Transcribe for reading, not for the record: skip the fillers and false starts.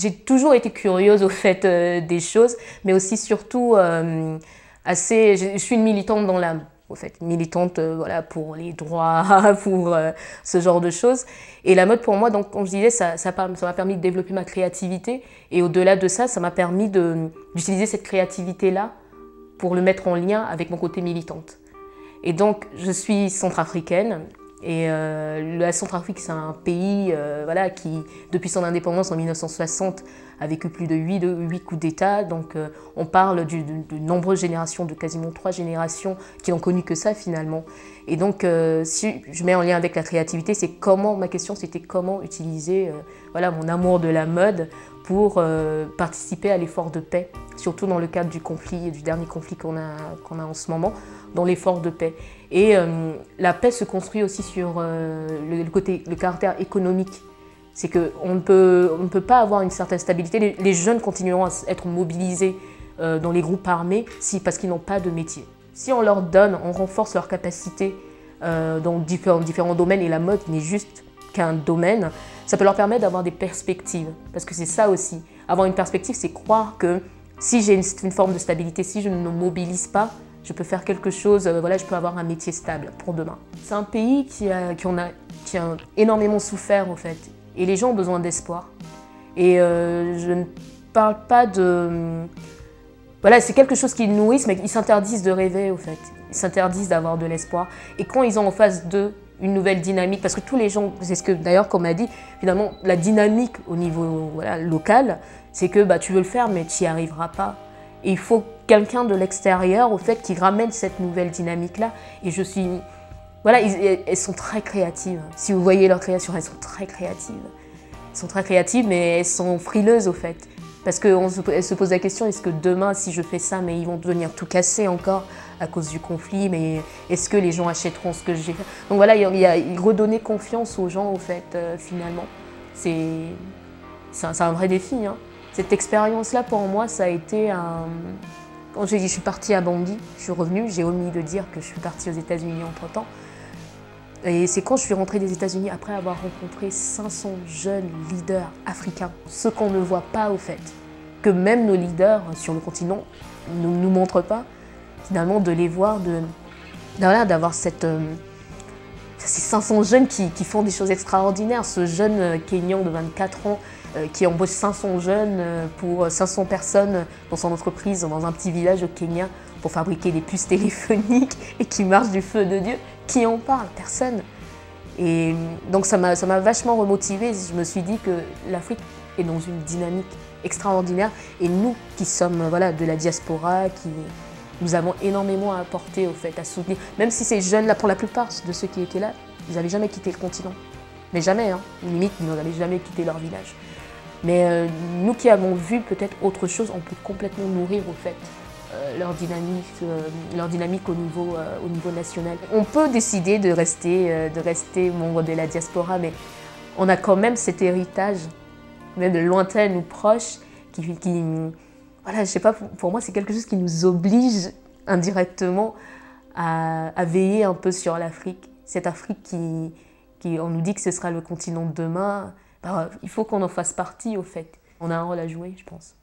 J'ai toujours été curieuse au fait des choses, mais aussi surtout je suis une militante dans l'âme. Au fait, militante voilà, pour les droits, pour ce genre de choses. Et la mode pour moi, donc, comme je disais, ça m'a permis de développer ma créativité. Et au-delà de ça, ça m'a permis d'utiliser cette créativité-là pour le mettre en lien avec mon côté militante. Et donc, je suis centrafricaine. Et la Centrafrique, c'est un pays voilà, qui, depuis son indépendance en 1960, a vécu plus de 8 coups d'État. Donc on parle de nombreuses générations, de quasiment 3 générations qui n'ont connu que ça finalement. Et donc si je mets en lien avec la créativité, ma question c'était comment utiliser voilà, mon amour de la mode pour participer à l'effort de paix, surtout dans le cadre du conflit, du dernier conflit qu'on a en ce moment, dans l'effort de paix. Et la paix se construit aussi sur le caractère économique. C'est qu'on ne peut pas avoir une certaine stabilité. Les jeunes continueront à être mobilisés dans les groupes armés parce qu'ils n'ont pas de métier. Si on leur donne, on renforce leurs capacités dans différents domaines, et la mode n'est juste qu'un domaine, ça peut leur permettre d'avoir des perspectives. Parce que c'est ça aussi. Avoir une perspective, c'est croire que si j'ai une forme de stabilité, si je ne me mobilise pas, je peux faire quelque chose, voilà, je peux avoir un métier stable pour demain. C'est un pays qui a énormément souffert, en fait. Et les gens ont besoin d'espoir. Et je ne parle pas de... Voilà, c'est quelque chose qu'ils nourrissent, mais ils s'interdisent de rêver, au fait. Ils s'interdisent d'avoir de l'espoir. Et quand ils ont en face d'eux une nouvelle dynamique, parce que tous les gens, c'est ce que d'ailleurs, comme on m'a dit, finalement, la dynamique au niveau voilà, local, c'est que bah, tu veux le faire, mais tu n'y arriveras pas. Et il faut quelqu'un de l'extérieur, au fait, qui ramène cette nouvelle dynamique-là. Et je suis... Voilà, elles sont très créatives. Si vous voyez leur création, elles sont très créatives. Elles sont très créatives, mais elles sont frileuses, au fait. Parce qu'elles se posent la question, est-ce que demain, si je fais ça, mais ils vont devenir tout cassés encore à cause du conflit, mais est-ce que les gens achèteront ce que j'ai fait? Donc voilà, il redonner confiance aux gens, au fait, finalement. C'est un vrai défi, hein. Cette expérience-là, pour moi, ça a été un... Quand je suis partie à Bangui, je suis revenue, j'ai omis de dire que je suis partie aux États-Unis entre-temps. Et c'est quand je suis rentrée des États-Unis, après avoir rencontré 500 jeunes leaders africains, ce qu'on ne voit pas au fait, que même nos leaders sur le continent ne nous montrent pas, finalement de les voir, d'avoir ces 500 jeunes qui font des choses extraordinaires. Ce jeune Kényan de 24 ans qui embauche 500 jeunes pour 500 personnes dans son entreprise dans un petit village au Kenya pour fabriquer des puces téléphoniques et qui marche du feu de Dieu. Qui en parle? Personne. Et donc ça m'a vachement remotivée. Je me suis dit que l'Afrique est dans une dynamique extraordinaire et nous qui sommes voilà, de la diaspora, nous avons énormément à apporter au fait, à soutenir. Même si ces jeunes-là, pour la plupart de ceux qui étaient là, ils n'avaient jamais quitté le continent. Mais jamais, hein. Limite, ils n'avaient jamais quitté leur village. Mais nous qui avons vu peut-être autre chose, on peut complètement nourrir au fait leur dynamique au niveau national. On peut décider de rester membre de la diaspora, mais on a quand même cet héritage, même de lointain ou proche, voilà, je sais pas, pour moi c'est quelque chose qui nous oblige indirectement à veiller un peu sur l'Afrique. Cette Afrique on nous dit que ce sera le continent de demain, bah, il faut qu'on en fasse partie au fait. On a un rôle à jouer, je pense.